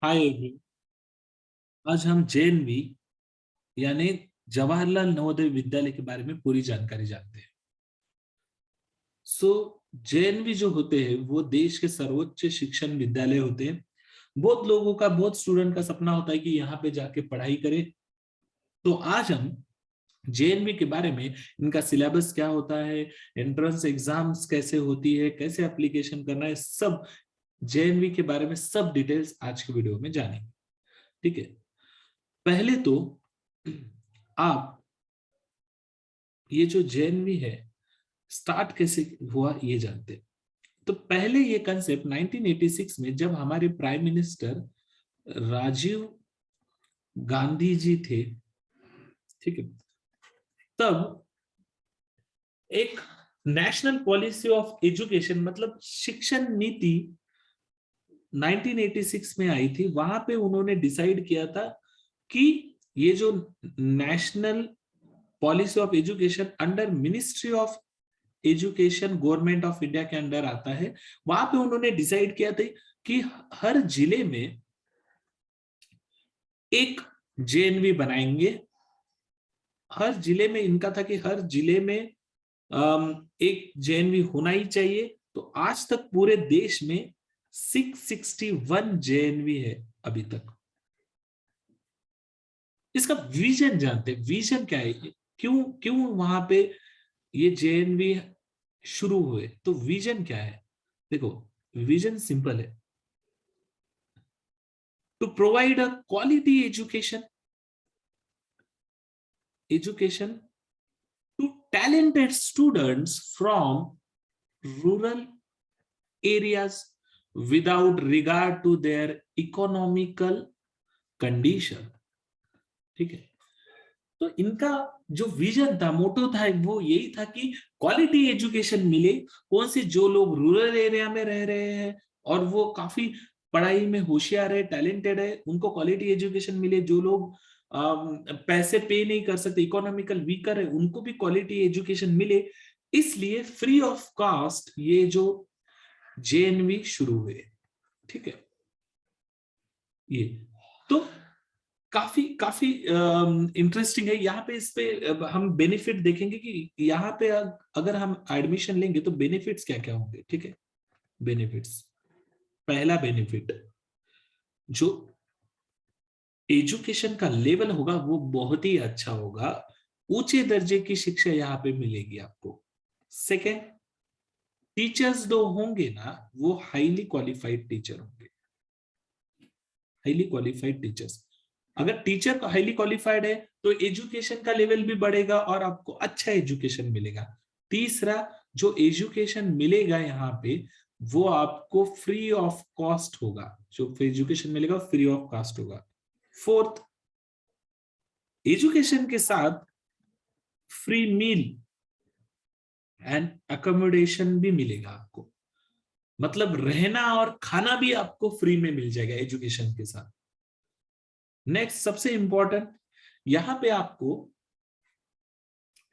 Hi everyone. आज हम JNV यानी जवाहरलाल नवोदय विद्यालय के बारे में पूरी जानकारी जानते हैं। सो जेएनवी जो होते हैं वो देश के सर्वोच्च शिक्षण विद्यालय होते हैं। बहुत लोगों का, बहुत स्टूडेंट का सपना होता है कि यहाँ पे जाके पढ़ाई करे। तो आज हम जेएनवी के बारे में, इनका सिलेबस क्या होता है, एंट्रेंस एग्जाम्स कैसे होती है, कैसे एप्लीकेशन करना है, सब जेएनवी के बारे में सब डिटेल्स आज के वीडियो में जानेंगे। ठीक है। पहले तो आप ये जो जेएनवी है स्टार्ट कैसे हुआ ये जानते हैं। तो पहले ये कंसेप्ट 1986 में जब हमारे प्राइम मिनिस्टर राजीव गांधी जी थे, ठीक है, तब एक नेशनल पॉलिसी ऑफ एजुकेशन मतलब शिक्षण नीति 1986 में आई थी। वहां पे उन्होंने डिसाइड किया था कि ये जो national policy of education under ministry of education government of India के अंडर आता है। वहां पे उन्होंने डिसाइड किया था कि हर जिले में एक जेएनवी बनाएंगे। हर जिले में इनका था कि हर जिले में एक जेएनवी होना ही चाहिए। तो आज तक पूरे देश में 661 जेएनवी है अभी तक। इसका विजन जानते हैं, विजन क्या है, क्यों क्यों वहां पे ये जेएनवी शुरू हुए। तो विजन क्या है, देखो, विजन सिंपल है, to provide a quality education to talented students from rural areas without regard to their economical condition। ठीक है। तो इनका जो विजन था, मोटो था, वो यही था कि क्वालिटी एजुकेशन मिले। कौन से जो लोग रूरल एरिया में रह रहे हैं और वो काफी पढ़ाई में होशियार है, टैलेंटेड है, उनको क्वालिटी एजुकेशन मिले। जो लोग पैसे पे नहीं कर सकते, इकोनॉमिकल वीकर है, उनको भी क्वालिटी एजुकेशन मिले। इसलिए फ्री ऑफ कॉस्ट ये जो जेएनवी शुरू हुए। ठीक है। ये तो काफी काफी इंटरेस्टिंग है। यहाँ पे इस पे हम बेनिफिट देखेंगे कि यहाँ पे अगर हम एडमिशन लेंगे तो बेनिफिट्स क्या क्या होंगे। ठीक है। बेनिफिट्स, पहला बेनिफिट, जो एजुकेशन का लेवल होगा वो बहुत ही अच्छा होगा। ऊंचे दर्जे की शिक्षा यहाँ पे मिलेगी आपको। सेकेंड, टीचर्स जो होंगे ना वो हाईली क्वालिफाइड टीचर होंगे। हाईली क्वालिफाइड टीचर्स, अगर टीचर हाईली क्वालिफाइड है तो एजुकेशन का लेवल भी बढ़ेगा और आपको अच्छा एजुकेशन मिलेगा। तीसरा, जो एजुकेशन मिलेगा यहाँ पे वो आपको फ्री ऑफ कॉस्ट होगा। जो एजुकेशन मिलेगा फ्री ऑफ कॉस्ट होगा। फोर्थ, एजुकेशन के साथ फ्री मील एंड अकोमोडेशन भी मिलेगा आपको। मतलब रहना और खाना भी आपको फ्री में मिल जाएगा एजुकेशन के साथ। नेक्स्ट, सबसे इंपॉर्टेंट, यहां पे आपको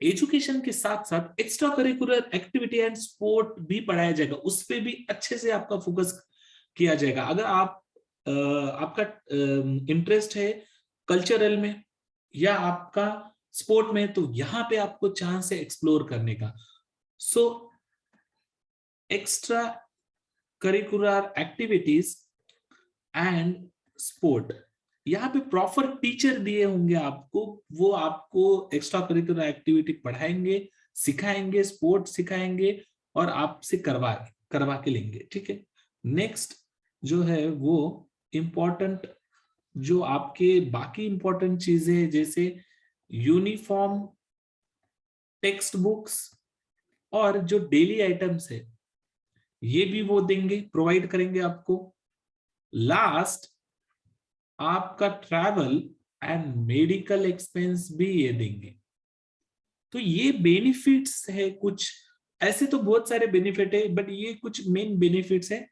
एजुकेशन के साथ साथ extra curricular activity and sport भी पढ़ाया जाएगा। उस पर भी अच्छे से आपका फोकस किया जाएगा। अगर आपका इंटरेस्ट है कल्चरल में या आपका स्पोर्ट में, तो यहाँ पे आपको चांस है एक्सप्लोर करने का। So extra curricular activities and sport, यहाँ पे प्रॉपर टीचर दिए होंगे आपको। वो आपको एक्स्ट्रा करिकुलर एक्टिविटी पढ़ाएंगे, सिखाएंगे, स्पोर्ट सिखाएंगे और आपसे करवा करवा के लेंगे। ठीक है। नेक्स्ट जो है वो इम्पोर्टेंट, जो आपके बाकी इंपॉर्टेंट चीजें जैसे यूनिफॉर्म, टेक्स्ट बुक्स और जो डेली आइटम्स है ये भी वो देंगे, प्रोवाइड करेंगे आपको। लास्ट, आपका ट्रैवल एंड मेडिकल एक्सपेंस भी ये देंगे। तो ये बेनिफिट्स है कुछ। ऐसे तो बहुत सारे बेनिफिट है बट ये कुछ मेन बेनिफिट्स है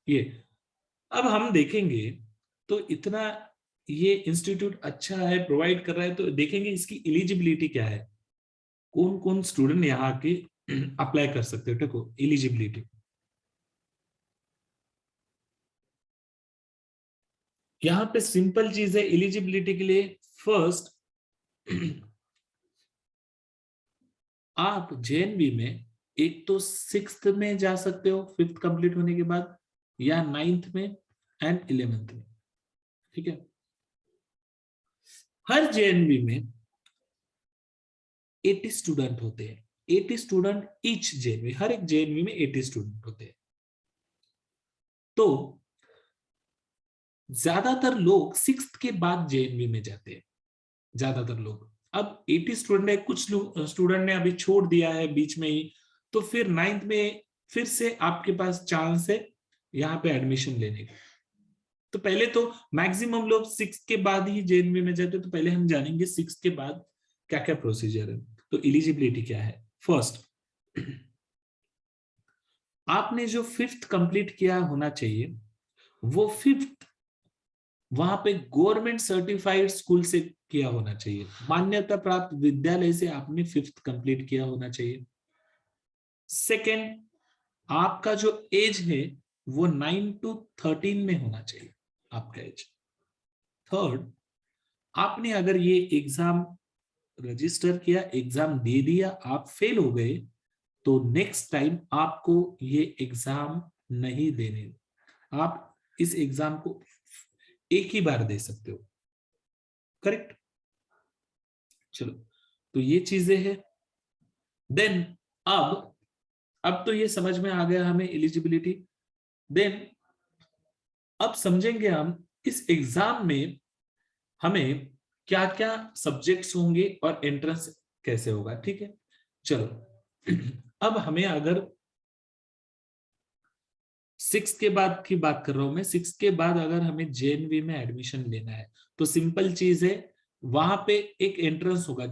ये। अब हम देखेंगे तो इतना ये इंस्टीट्यूट अच्छा है, प्रोवाइड कर रहा है, तो देखेंगे इसकी एलिजिबिलिटी क्या है, कौन कौन स्टूडेंट यहाँ के अप्लाई कर सकते हो। देखो एलिजिबिलिटी, यहां पे सिंपल चीज है एलिजिबिलिटी के लिए। फर्स्ट, आप जेएनवी में एक तो 6th में जा सकते हो 5th कंप्लीट होने के बाद, या 9th में एंड 11th में। ठीक है, हर जेएनवी में 80 स्टूडेंट होते हैं, 80 स्टूडेंट ईच जेएनवी, हर एक जेएनवी में 80 स्टूडेंट होते हैं। तो ज्यादातर लोग 6th के बाद जेएनवी में जाते हैं, ज्यादातर लोग। अब 80 स्टूडेंट है, कुछ स्टूडेंट ने अभी छोड़ दिया है बीच में ही, तो फिर 9th में फिर से आपके पास चांस है यहाँ पे एडमिशन लेने का। तो पहले तो मैक्सिमम लोग 6th के बाद ही जेएनवी में जाते हैं, तो पहले हम जानेंगे 6th के बाद क्या क्या प्रोसीजर है। तो एलिजिबिलिटी क्या है? फर्स्ट, आपने जो 5th कंप्लीट किया होना चाहिए, वो 5th वहां पे गवर्नमेंट सर्टिफाइड स्कूल से किया होना चाहिए, मान्यता प्राप्त विद्यालय से आपने 5th कंप्लीट किया होना चाहिए। सेकेंड, आपका जो एज है वो 9 to 13 में होना चाहिए आपका एज। थर्ड, आपने अगर ये एग्जाम रजिस्टर किया, एग्जाम दे दिया, आप फेल हो गए, तो नेक्स्ट टाइम आपको ये एग्जाम नहीं देने, आप इस एग्जाम को एक ही बार दे सकते हो। करेक्ट? चलो, तो ये चीजें हैं। देन अब तो ये समझ में आ गया हमें एलिजिबिलिटी। देन अब समझेंगे हम इस एग्जाम में हमें क्या क्या सब्जेक्ट्स होंगे और एंट्रेंस कैसे होगा। ठीक है, चलो अब हमें अगर 6th के बाद की बात कर रहा हूं मैं, 6th के बाद अगर हमें जेएनवी में एडमिशन लेना है, तो सिंपल चीज है, वहां पे एक एंट्रेंस होगा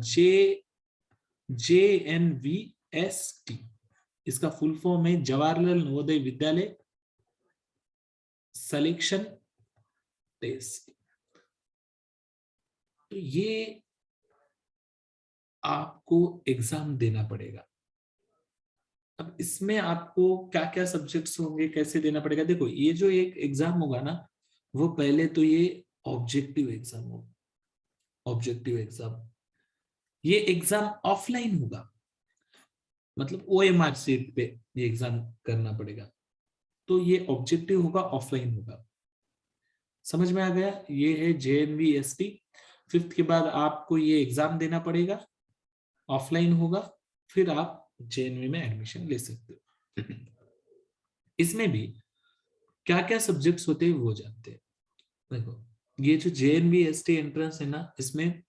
JNVST। इसका फुल फॉर्म है जवाहरलाल नवोदय विद्यालय सिलेक्शन टेस्ट। तो ये आपको एग्जाम देना पड़ेगा। अब इसमें आपको क्या क्या सब्जेक्ट्स होंगे, कैसे देना पड़ेगा? देखो, ये जो एक एग्जाम होगा ना, वो पहले तो ये ऑब्जेक्टिव एग्जाम होगा। ऑब्जेक्टिव एग्जाम, ये एग्जाम ऑफलाइन होगा, मतलब OMR सीट पे ये एग्जाम करना पड़ेगा। तो ये ऑब्जेक्टिव होगा, ऑफलाइन होगा। समझ में आ गया? ये है JNVST। 5th के बाद आपको ये एग्जाम देना पड़ेगा, ऑफलाइन होगा, फिर आप JNV में एडमिशन ले सकते हो। इसमें भी क्या क्या सब्जेक्ट्स होते हैं वो जानते हैं। देखो, ये जो JNVST एंट्रेंस है ना, इसमें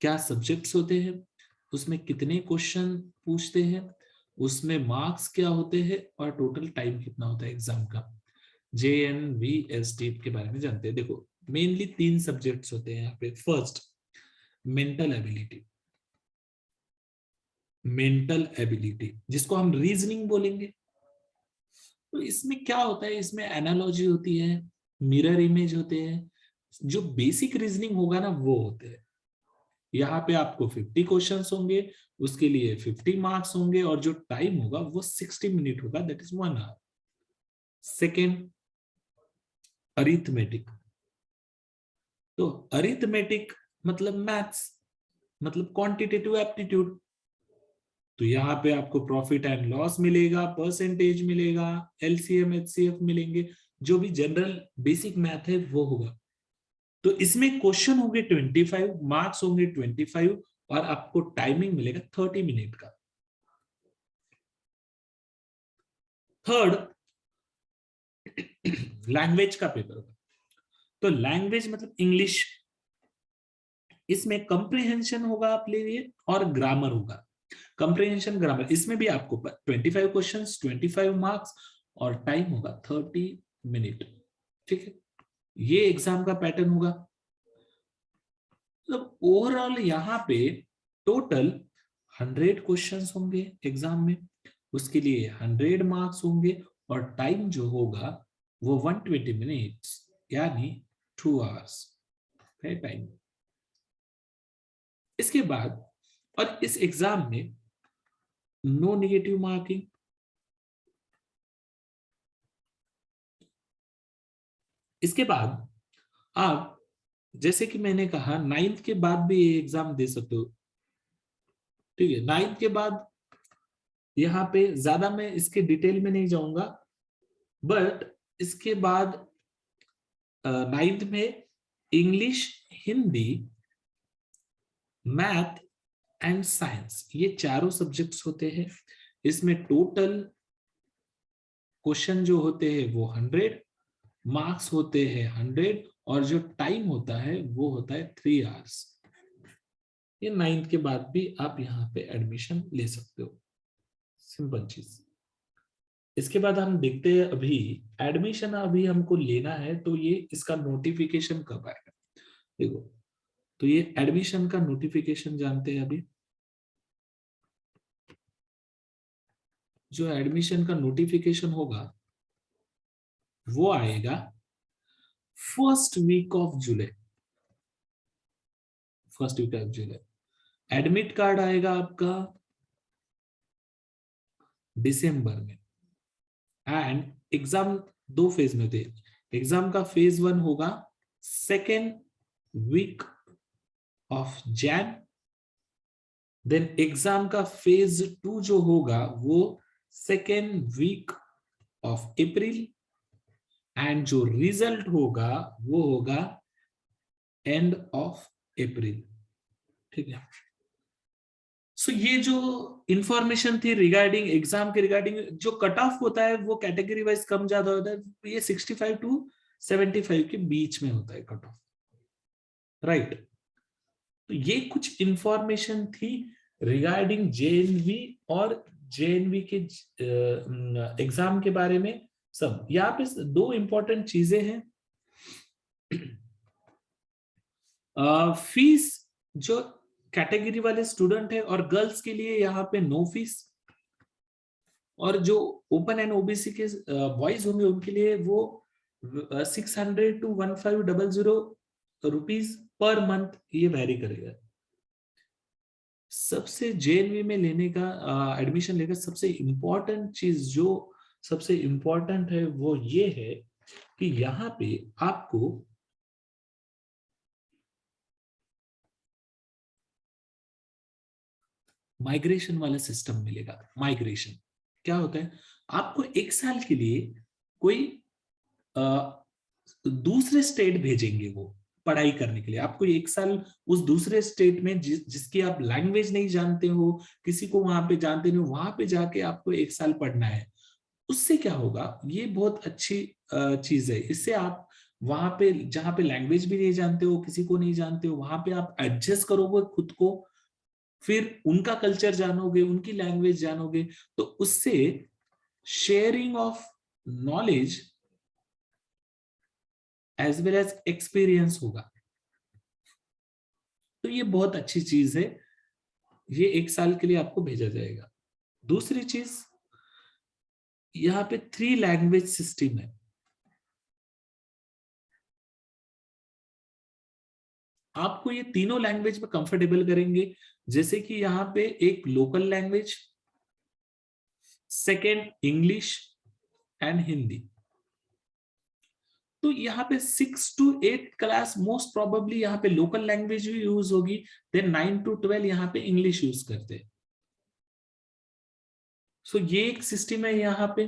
क्या सब्जेक्ट्स होते हैं, उसमें कितने क्वेश्चन पूछते हैं, उसमें मार्क्स क्या होते हैं, और टोटल टाइम कितना होता है एग्जाम का। JNVST के बारे में जानते हैं। देखो, मेनली 3 सब्जेक्ट्स होते हैं यहाँ पे। First, mental ability. Mental ability जिसको हम रीजनिंग बोलेंगे। तो इसमें क्या होता है, इसमें एनालॉजी होती है, मिरर इमेज होते हैं, जो बेसिक रीजनिंग होगा ना वो होते हैं। यहाँ पे आपको 50 क्वेश्चंस होंगे, उसके लिए 50 मार्क्स होंगे, और जो टाइम होगा वो 60 मिनट होगा, that is 1 hour. Second, arithmetic. तो अरिथमेटिक मतलब मैथ्स, मतलब क्वांटिटेटिव एप्टीट्यूड। तो यहाँ पे आपको प्रॉफिट एंड लॉस मिलेगा, परसेंटेज मिलेगा, LCM HCF मिलेंगे, जो भी जनरल बेसिक मैथ है वो होगा। तो इसमें क्वेश्चन होंगे 25, मार्क्स होंगे 25, और आपको टाइमिंग मिलेगा 30 मिनट का। थर्ड, लैंग्वेज का पेपर होगा। तो लैंग्वेज मतलब इंग्लिश, इसमें कंप्रीहेंशन होगा आपके लिए और ग्रामर होगा। कंप्रीहेंशन, ग्रामर, इसमें भी आपको 25 क्वेश्चंस, 25 मार्क्स, और टाइम होगा 30 मिनट। ठीक है, ये एग्जाम का पैटर्न होगा। मतलब ओवरऑल यहाँ पे टोटल 100 क्वेश्चंस होंगे एग्जाम में, उसके लिए 100 मार्क्स होंगे, और टाइम जो होगा वो 120 मिनट्स, यानी 2 आवर्स है टाइम। इसके बाद, और इस एग्जाम में नो नेगेटिव मार्किंग। इसके बाद आप जैसे कि मैंने कहा 9th के बाद भी ये एग्जाम दे सकते हो, ठीक है। 9th के बाद यहाँ पे ज्यादा मैं इसके डिटेल में नहीं जाऊंगा, बट इसके बाद 9th में English, Hindi, math and science, ये चारों सब्जेक्ट्स होते हैं। इसमें टोटल क्वेश्चन जो होते हैं वो 100, मार्क्स होते हैं 100, और जो टाइम होता है वो होता है 3 आवर्स। ये 9th के बाद भी आप यहाँ पे एडमिशन ले सकते हो, सिंपल चीज। इसके बाद हम देखते हैं अभी एडमिशन अभी हमको लेना है, तो ये इसका नोटिफिकेशन कब आएगा। देखो, तो ये एडमिशन का नोटिफिकेशन जानते हैं अभी। जो एडमिशन का नोटिफिकेशन होगा वो आएगा first week of July. First week of July. Admit card आएगा आपका दिसंबर में। एंड एग्जाम 2 फेज में थे। एग्जाम का फेज 1 होगा second week of Jan. Then exam का फेज 2 जो होगा वो second week of April. And जो रिजल्ट होगा वो होगा एंड ऑफ अप्रैल, ठीक है। सो ये जो इंफॉर्मेशन थी रिगार्डिंग एग्जाम के रिगार्डिंग, जो कट ऑफ होता है वो कैटेगरी वाइज कम ज्यादा होता है। ये 65 टू 75 के बीच में होता है कट ऑफ, राइट। तो ये कुछ इंफॉर्मेशन थी रिगार्डिंग जेएनवी और जेएनवी के एग्जाम के बारे में। सब यहाँ पे 2 इंपॉर्टेंट चीजें हैं। फीस जो कैटेगरी वाले स्टूडेंट है और गर्ल्स के लिए यहाँ पे नो फीस, और जो ओपन एंड ओबीसी के बॉयज होंगे उनके लिए वो 600 to 1500 रुपीज पर मंथ ये वेरी करेगा। सबसे जेएनवी में लेने का एडमिशन लेकर सबसे इंपॉर्टेंट चीज जो सबसे इंपॉर्टेंट है वो ये है कि यहाँ पे आपको माइग्रेशन वाला सिस्टम मिलेगा। माइग्रेशन क्या होता है, आपको 1 साल के लिए कोई दूसरे स्टेट भेजेंगे वो पढ़ाई करने के लिए। आपको 1 साल उस दूसरे स्टेट में जिसकी आप लैंग्वेज नहीं जानते हो, किसी को वहां पे जानते नहीं हो, वहां पे जाके आपको 1 साल पढ़ना है। उससे क्या होगा, ये बहुत अच्छी चीज है। इससे आप वहां पे जहाँ पे लैंग्वेज भी नहीं जानते हो, किसी को नहीं जानते हो, वहां पे आप एडजस्ट करोगे खुद को, फिर उनका कल्चर जानोगे, उनकी लैंग्वेज जानोगे, तो उससे sharing of knowledge as well as experience होगा। तो ये बहुत अच्छी चीज है। ये 1 साल के लिए आपको भेजा जाएगा। दूसरी चीज, यहाँ पे 3 लैंग्वेज सिस्टम है। आपको ये तीनों लैंग्वेज में कंफर्टेबल करेंगे। जैसे कि यहाँ पे एक local language, second English and Hindi. तो यहाँ पे 6 to 8 क्लास मोस्ट प्रोबेबली यहाँ पे लोकल लैंग्वेज भी यूज होगी। देन 9 to 12 यहाँ पे इंग्लिश यूज करते हैं। सो ये एक सिस्टम है यहाँ पे।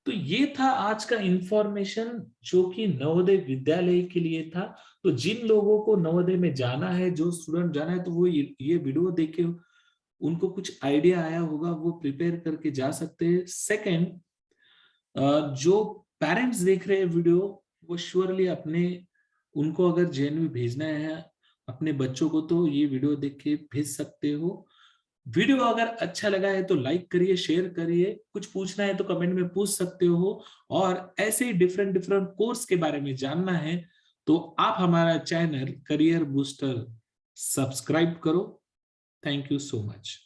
तो ये था आज का इंफॉर्मेशन जो कि नवोदय विद्यालय के लिए था। तो जिन लोगों को नवोदय में जाना है, जो स्टूडेंट जाना है, तो वो ये वीडियो देखे उनको कुछ आइडिया आया होगा, वो प्रिपेयर करके जा सकते हैं। सेकंड, जो पेरेंट्स देख रहे हैं वीडियो, वो श्योरली अपने उनको अगर जेएनवी भेजना है अपने बच्चों को, तो ये वीडियो देख के भेज सकते हो। वीडियो अगर अच्छा लगा है तो लाइक करिए, शेयर करिए। कुछ पूछना है तो कमेंट में पूछ सकते हो। और ऐसे ही डिफरेंट डिफरेंट कोर्स के बारे में जानना है तो आप हमारा चैनल करियर बूस्टर सब्सक्राइब करो। Thank you so much.